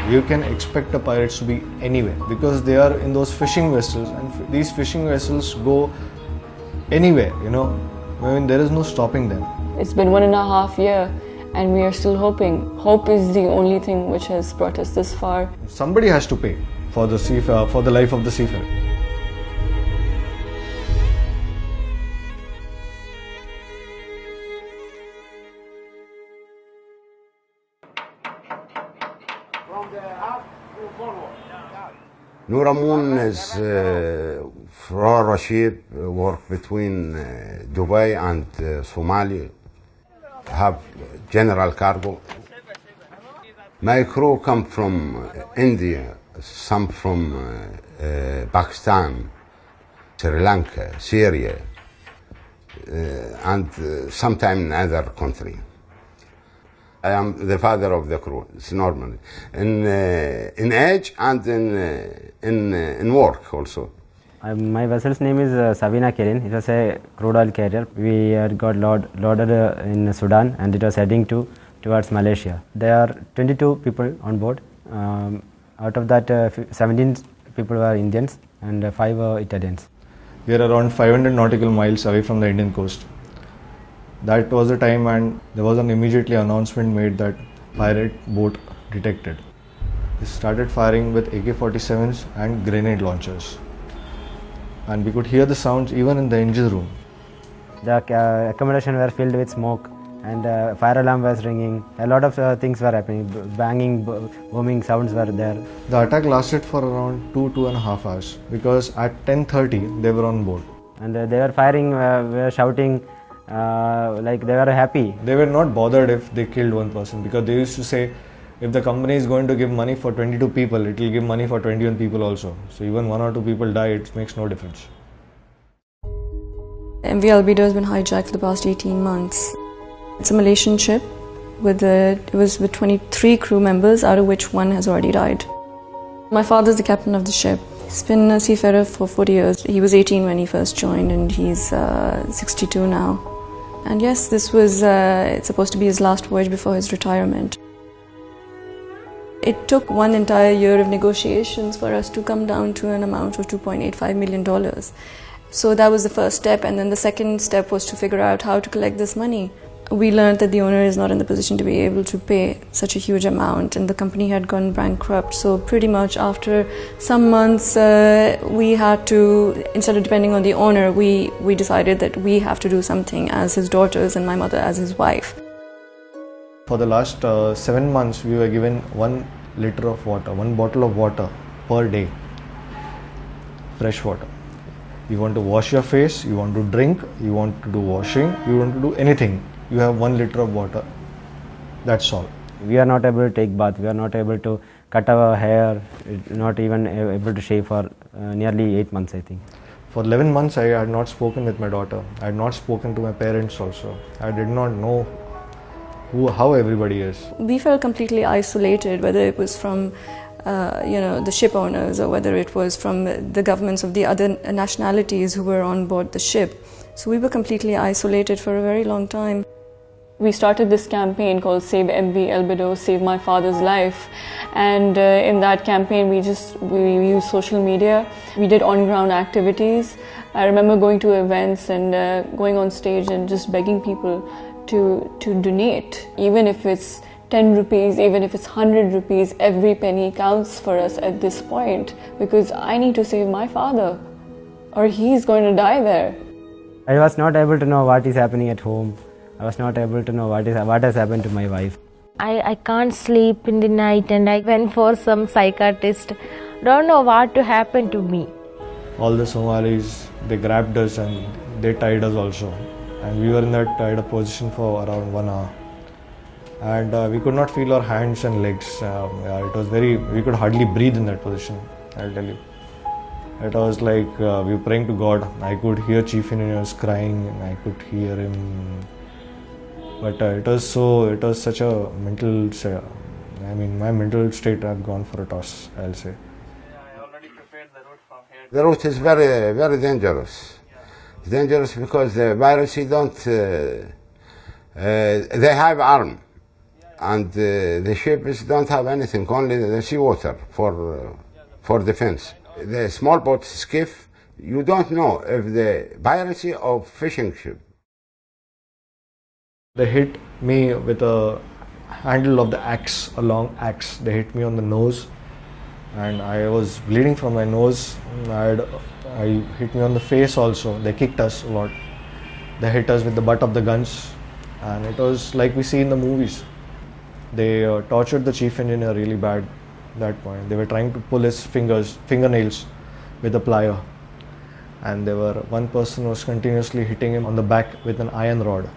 You can expect the pirates to be anywhere because they are in those fishing vessels, and these fishing vessels go anywhere, you know. I mean, there is no stopping them. It's been 1.5 years and we are still hoping. Hope is the only thing which has brought us this far. Somebody has to pay for the life of the seafarer. Noor Amoon is Farah Rashid, work between Dubai and Somalia, have general cargo. My crew come from India, some from Pakistan, Sri Lanka, Syria, and sometime other country. I am the father of the crew. It's normal in age and in work also. My vessel's name is Savina Kerin. It was a crude oil carrier. We had got loaded in Sudan, and it was heading towards Malaysia. There are 22 people on board. Out of that, 17 people were Indians and 5 were Italians. We are around 500 nautical miles away from the Indian coast. That was the time, and there was an immediately announcement made that pirate boat detected. They started firing with AK-47s and grenade launchers, and we could hear the sounds even in the engine room. The accommodation were filled with smoke, and fire alarm was ringing. A lot of things were happening. Banging, booming sounds were there. The attack lasted for around 2.5 hours because at 10:30 they were on board. And they were firing, were shouting, like they were happy. They were not bothered if they killed one person, because they used to say if the company is going to give money for 22 people, it will give money for 21 people also. So even 1 or 2 people die, it makes no difference. MV Albedo has been hijacked for the past 18 months. It's a Malaysian ship it was with 23 crew members, out of which 1 has already died. My father is the captain of the ship. He's been a seafarer for 40 years. He was 18 when he first joined, and he's 62 now. And yes, this was it's supposed to be his last voyage before his retirement. It took 1 entire year of negotiations for us to come down to an amount of $2.85 million. So that was the first step, and then the second step was to figure out how to collect this money. We learned that the owner is not in the position to be able to pay such a huge amount, and the company had gone bankrupt. So pretty much after some months, we had to, instead of depending on the owner, we decided that we have to do something as his daughters and my mother as his wife. For the last 7 months, we were given 1 liter of water, 1 bottle of water per day, fresh water. You want to wash your face, you want to drink, you want to do washing, you want to do anything, you have 1 liter of water. That's all. We are not able to take bath, we are not able to cut our hair, not even able to shave for nearly 8 months, I think. For 11 months, I had not spoken with my daughter. I had not spoken to my parents also. I did not know how everybody is. We felt completely isolated, whether it was from the ship owners, or whether it was from the governments of the other nationalities who were on board the ship. So we were completely isolated for a very long time. We started this campaign called Save MV Albedo, Save My Father's Life, and in that campaign we used social media. We did on-ground activities. I remember going to events and going on stage and just begging people to donate, even if it's 10 rupees, even if it's 100 rupees, every penny counts for us at this point, because I need to save my father or he's going to die there. I was not able to know what is happening at home. I was not able to know what has happened to my wife. I can't sleep in the night, and I went for some psychiatrist. Don't know what to happen to me. All the Somalis, they grabbed us and they tied us also. And we were in that tied up position for around 1 hour. And we could not feel our hands and legs. It was we could hardly breathe in that position, I'll tell you. It was like we were praying to God. I could hear Chief Engineers crying, and I could hear him. But it was such a mental, my mental state had gone for a toss, I'll say. I already prepared the route from here. The route is very, very dangerous. It's dangerous because the piracy they have arm. and the ships don't have anything, only the seawater for defense. The small boat skiff, you don't know if the piracy or fishing ship. They hit me with a handle of the axe, a long axe. They hit me on the nose, and I was bleeding from my nose. I hit me on the face also. They kicked us a lot. They hit us with the butt of the guns, and it was like we see in the movies. They tortured the chief engineer really bad at that point. They were trying to pull his fingernails with a plier, and one person was continuously hitting him on the back with an iron rod.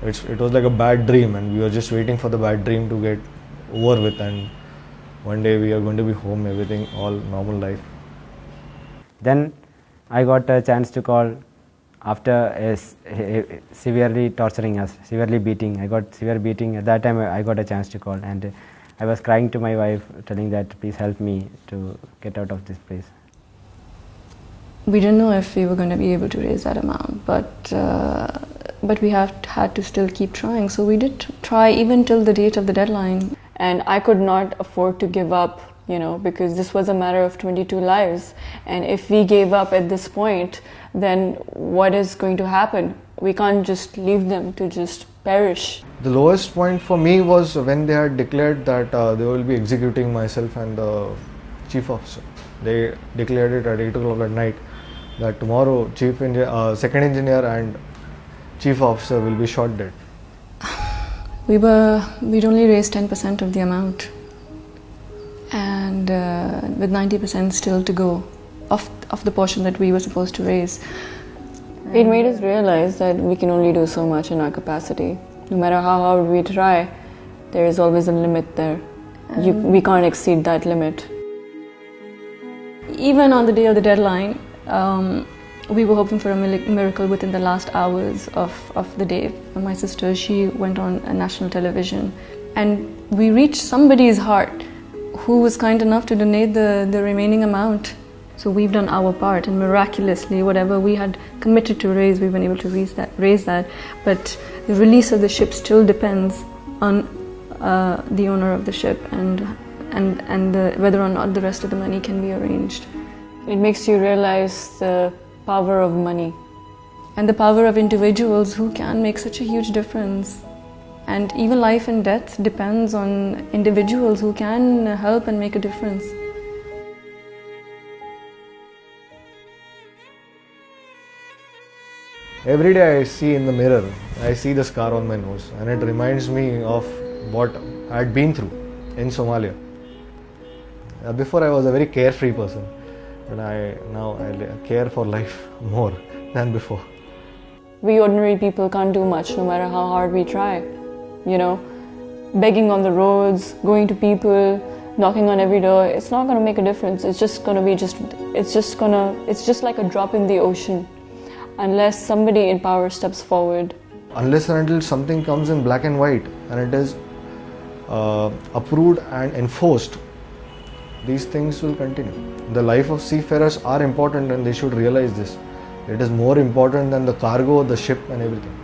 It was like a bad dream, and we were just waiting for the bad dream to get over with, and one day we are going to be home, everything all normal life. Then I got a chance to call after severely torturing us, severely beating. I got severe beating. At that time I got a chance to call, and I was crying to my wife, telling that please help me to get out of this place. We didn't know if we were going to be able to raise that amount, but we had to still keep trying. So we did try even till the date of the deadline. And I could not afford to give up, because this was a matter of 22 lives. And if we gave up at this point, then what is going to happen? We can't just leave them to just perish. The lowest point for me was when they had declared that they will be executing myself and the chief officer. They declared it at 8 o'clock at night that tomorrow second engineer and chief officer will be shot dead. We'd only raised 10% of the amount, and with 90% still to go of the portion that we were supposed to raise. It made us realize that we can only do so much in our capacity. No matter how hard we try, there is always a limit there. We can't exceed that limit. Even on the day of the deadline, we were hoping for a miracle within the last hours of the day. My sister, she went on national television, and we reached somebody's heart who was kind enough to donate the remaining amount. So we've done our part, and miraculously, whatever we had committed to raise, we've been able to raise that. But the release of the ship still depends on the owner of the ship and whether or not the rest of the money can be arranged. It makes you realize the power of money and the power of individuals who can make such a huge difference. And even life and death depends on individuals who can help and make a difference. Every day I see in the mirror, I see the scar on my nose, and it reminds me of what I had been through in Somalia. Before I was a very carefree person, but now I care for life more than before. We ordinary people can't do much no matter how hard we try. Begging on the roads, going to people, knocking on every door, it's not going to make a difference. It's just like a drop in the ocean unless somebody in power steps forward. Unless and until something comes in black and white and it is approved and enforced, these things will continue. The life of seafarers are important, and they should realize this. It is more important than the cargo, the ship and everything.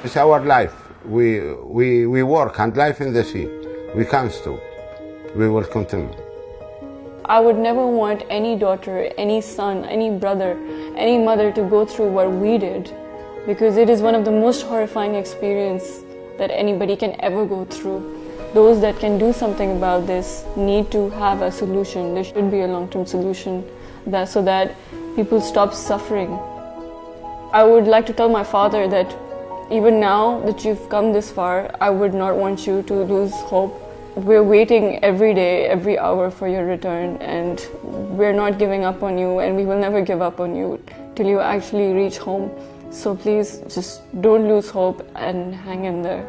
It's our life. We work and life in the sea. We can't stop. We will continue. I would never want any daughter, any son, any brother, any mother to go through what we did, because it is one of the most horrifying experiences that anybody can ever go through. Those that can do something about this need to have a solution. There should be a long-term solution so that people stop suffering. I would like to tell my father that even now that you've come this far, I would not want you to lose hope. We're waiting every day, every hour for your return, and we're not giving up on you, and we will never give up on you till you actually reach home. So please just don't lose hope and hang in there.